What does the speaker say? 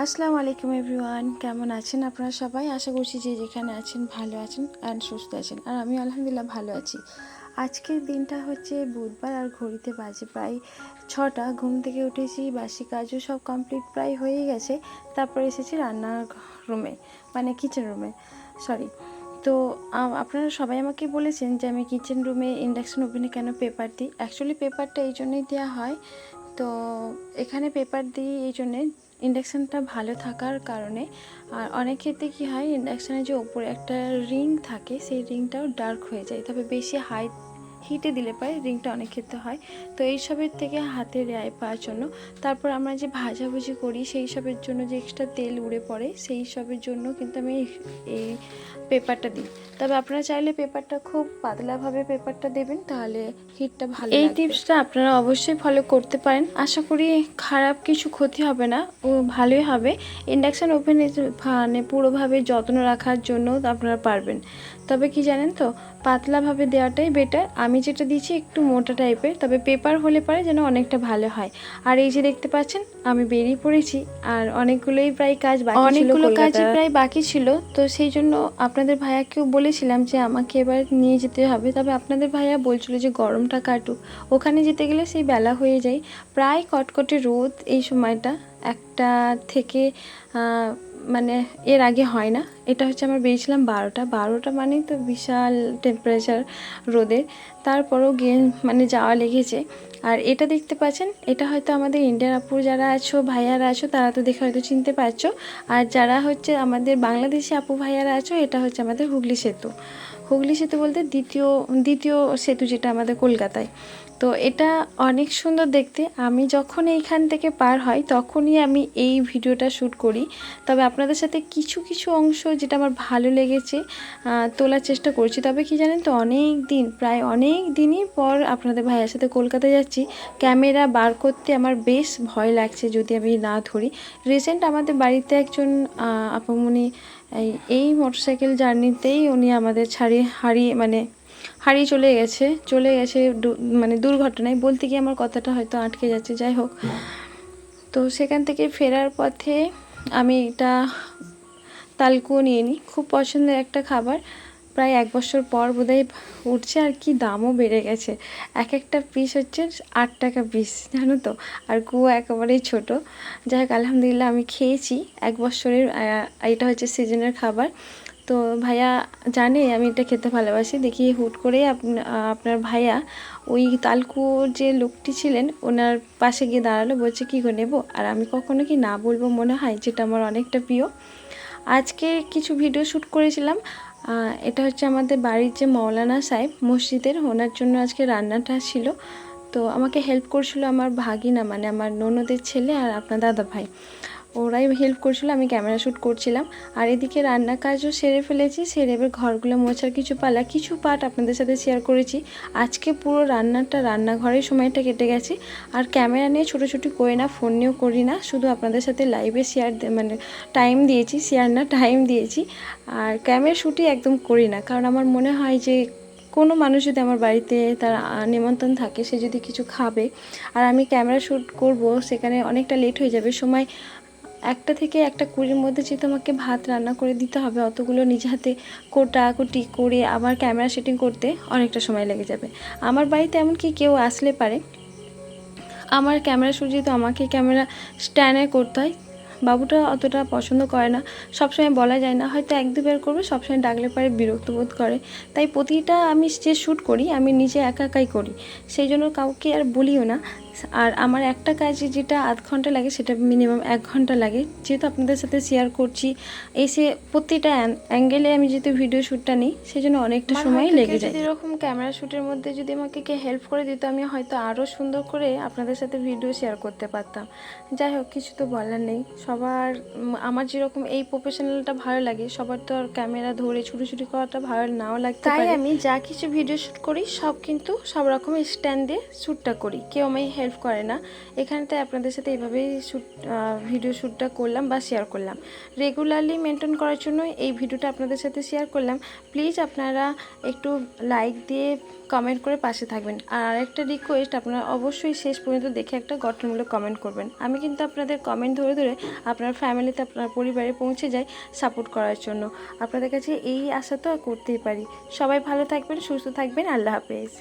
আসসালামু আলাইকুম এভরিওয়ান, কেমন আছেন আপনারা সবাই? আশা করছি যে যেখানে আছেন ভালো আছেন অ্যান্ড সুস্থ আছেন। আর আমি আলহামদুলিল্লাহ ভালো আছি। আজকের দিনটা হচ্ছে বুধবার আর ঘড়িতে বাজে প্রায় 6টা। ঘুম থেকে উঠেছি, বাসি কাজও সব কমপ্লিট প্রায় হয়ে গেছে। তারপর এসেছি রান্নার রুমে, মানে কিচেন রুমে, সরি। তো আপনারা সবাই আমাকে বলেছেন যে আমি কিচেন রুমে ইন্ডাকশন ওভেনে কেন পেপার দিই। অ্যাকচুয়ালি পেপারটা এই জন্যই দেওয়া হয়। তো এখানে পেপার দিই এই জন্যে ইন্ডাকশানটা ভালো থাকার কারণে। আর অনেক ক্ষেত্রে কী হয়, ইন্ডাকশানের যে ওপরে একটা রিং থাকে সেই রিংটাও ডার্ক হয়ে যায়, তবে বেশি হাই হিটে দিলে পরে রিংটা অনেক ক্ষেত্রে হয়। তো এইসবের থেকে হাতে রেহাই পাওয়ার জন্য, তারপর আমরা যে ভাজাভুজি করি সেই সবের জন্য যে এক্সট্রা তেল উড়ে পড়ে সেই সবের জন্য কিন্তু আমি এই পেপারটা দিই। তবে আপনারা চাইলে পেপারটা খুব পাতলাভাবে পেপারটা দেবেন, তাহলে হিটটা ভালো। এই টিপসটা আপনারা অবশ্যই ফলো করতে পারেন। আশা করি খারাপ কিছু ক্ষতি হবে না, ও ভালোই হবে। ইন্ডাকশান ওভেনে মানে পুরোভাবে যত্ন রাখার জন্য আপনারা পারবেন। তবে কি জানেন তো, পাতলাভাবে দেওয়াটাই বেটার। আমি যেটা দিচ্ছি একটু মোটা টাইপের, তবে পেপার হলে পরে যেন অনেকটা ভালো হয়। আর এই যে দেখতে পাচ্ছেন আমি বেরিয়ে পড়েছি, আর অনেকগুলোই প্রায় কাজ বাকি ছিল, অনেকগুলো কাজই প্রায় বাকি ছিল। তো সেই জন্য আপনাদের ভাইয়াকেও বলেছিলাম যে আমাকে এবার নিয়ে যেতে হবে, তবে আপনাদের ভাইয়া বলছিল যে গরমটা কাটুক, ওখানে যেতে গেলে সেই বেলা হয়ে যায়। প্রায় কটকটে রোদ এই সময়টা, একটা থেকে মানে এর আগে হয় না। এটা হচ্ছে আমরা বেরিয়েছিলাম 12টা মানেই তো বিশাল টেম্পারেচার রোদের। তারপরও গিয়ে মানে যাওয়া লেগেছে। আর এটা দেখতে পাচ্ছেন, এটা হয়তো আমাদের ইন্ডিয়ান আপু যারা আছো, ভাইয়ারা আছো, তারা তো দেখে হয়তো চিনতে পারছো। আর যারা হচ্ছে আমাদের বাংলাদেশি আপু ভাইয়ারা আছো, এটা হচ্ছে আমাদের হুগলি সেতু। হুগলি সেতু বলতে দ্বিতীয় সেতু যেটা আমাদের কলকাতায়। তো এটা অনেক সুন্দর দেখতে। আমি যখন এইখান থেকে পার হই তখনই আমি এই ভিডিওটা শ্যুট করি। তবে আপনাদের সাথে কিছু কিছু অংশ যেটা আমার ভালো লেগেছে তোলার চেষ্টা করছি। তবে কি জানেন তো, প্রায় অনেক দিনই পর আপনাদের ভাইয়ের সাথে কলকাতায় যাচ্ছি। ক্যামেরা বার করতে আমার বেশ ভয় লাগছে যদি আমি না ধরি। রিসেন্ট আমাদের বাড়িতে একজন আপামনি এই মোটরসাইকেল জার্নিতেই উনি আমাদের হারিয়ে চলে গেছে মানে দুর্ঘটনায়। বলতে গিয়ে আমার কথাটা হয়তো আটকে যাচ্ছে, যাই হোক। তো সেখান থেকে ফেরার পথে আমি এটা তালকুয়ো নিয়ে নিই, খুব পছন্দের একটা খাবার। প্রায় 1 বছর পর বোধহয় উঠছে, আর কি দামও বেড়ে গেছে। একটা পিস হচ্ছে 8 টাকা পিস, জানো তো। আর কুয়ো একেবারেই ছোট। যাই হোক, আলহামদুলিল্লাহ আমি খেয়েছি 1 বছরের। এটা হচ্ছে সিজনের খাবার। তো ভাইয়া জানে আমি এটা খেতে ভালোবাসি, দেখি হুট করে আপনার ভাইয়া ওই তালকুয়োর যে লোকটি ছিলেন ওনার পাশে গিয়ে দাঁড়ালো, বলছে কী গো নেবো? আর আমি কখনো কি না বলবো মনে হয়, যেটা আমার অনেকটা প্রিয়। আজকে কিছু ভিডিও শ্যুট করেছিলাম। এটা হচ্ছে আমাদের বাড়ির যে মৌলানা সাহেব মসজিদের, ওনার জন্য আজকে রান্নাটা ছিল। তো আমাকে হেল্প করছিল আমার ভাগিনা, মানে আমার ননদের ছেলে আর আপনার দাদা ভাই, ওরাই হেল্প করছিল। আমি ক্যামেরা শ্যুট করছিলাম। আর এদিকে রান্না কাজও সেরে ফেলেছি, সেরে এবার ঘরগুলো মোছার কিছু পার্ট আপনাদের সাথে শেয়ার করেছি। আজকে পুরো রান্নাঘরের সময়টা কেটে গেছে। আর ক্যামেরা নিয়ে ছোটোছুটি করি না, ফোন নিয়েও করি না, শুধু আপনাদের সাথে লাইভে টাইম দিয়েছি। আর ক্যামেরা শ্যুটই একদম করি না, কারণ আমার মনে হয় যে কোনো মানুষ যদি আমার বাড়িতে তার নিমন্ত্রণ থাকে, সে যদি কিছু খাবে আর আমি ক্যামেরা শ্যুট করব, সেখানে অনেকটা লেট হয়ে যাবে। সময় 1টা থেকে 1:20-র মধ্যে যেহেতু আমাকে ভাত রান্না করে দিতে হবে, অতগুলো নিজে হাতে কোটাকুটি করে আবার ক্যামেরা সেটিং করতে অনেকটা সময় লেগে যাবে। আমার বাড়িতে এমনকি কেউ আসলে পারে, আমার ক্যামেরা শ্যুট যেহেতু আমাকে ক্যামেরা স্ট্যান্ডে করতে হয়, বাবুটা অতটা পছন্দ করে না। সবসময় বলা যায় না, হয়তো 1-2 বার করবে, সবসময় ডাকলে পারে বিরক্ত বোধ করে। তাই প্রতিটা আমি যে শ্যুট করি আমি নিজে একাই করি, সেই জন্য কাউকে আর বলিও না। আর আমার একটা কাজে যেটা আধ ঘন্টা লাগে, সেটা মিনিমাম 1 ঘন্টা লাগে। যেহেতু আপনাদের সাথে শেয়ার করছি, এসে প্রতিটা অ্যাঙ্গেলে আমি যেহেতু ভিডিও শ্যুটটা নিই, সেই জন্য অনেকটা সময় লেগে যায়। এরকম ক্যামেরা শ্যুটের মধ্যে যদি আমাকে কে হেল্প করে দিত, আমি হয়তো আরও সুন্দর করে আপনাদের সাথে ভিডিও শেয়ার করতে পারতাম। যাই হোক, কিছু তো বলার নেই। সবার আমার যেরকম এই প্রফেশনালটা ভালো লাগে, সবার তো আর ক্যামেরা ধরে ছুটি করাটা ভালো নাও লাগতে পারে। তাই আমি যা কিছু ভিডিও শ্যুট করি সব রকম স্ট্যান্ড দিয়ে শ্যুটটা করি, কেউ আমায় হেল্প করে না। এখানটায় আপনাদের সাথে এইভাবেই ভিডিও শ্যুটটা করলাম বা শেয়ার করলাম। রেগুলারলি মেনটেন করার জন্য এই ভিডিওটা আপনাদের সাথে শেয়ার করলাম। প্লিজ আপনারা একটু লাইক দিয়ে কমেন্ট করে পাশে থাকবেন। আর একটা রিকোয়েস্ট, আপনারা অবশ্যই শেষ পর্যন্ত দেখে একটা গঠনমূলক কমেন্ট করবেন। আমি কিন্তু আপনাদের কমেন্ট ধরে ধরে আপনার ফ্যামিলিতে, আপনার পরিবারে পৌঁছে যাই সাপোর্ট করার জন্য। আপনাদের কাছে এই আশা তো করতেই পারি। সবাই ভালো থাকবেন, সুস্থ থাকবেন। আল্লাহ হাফেজ।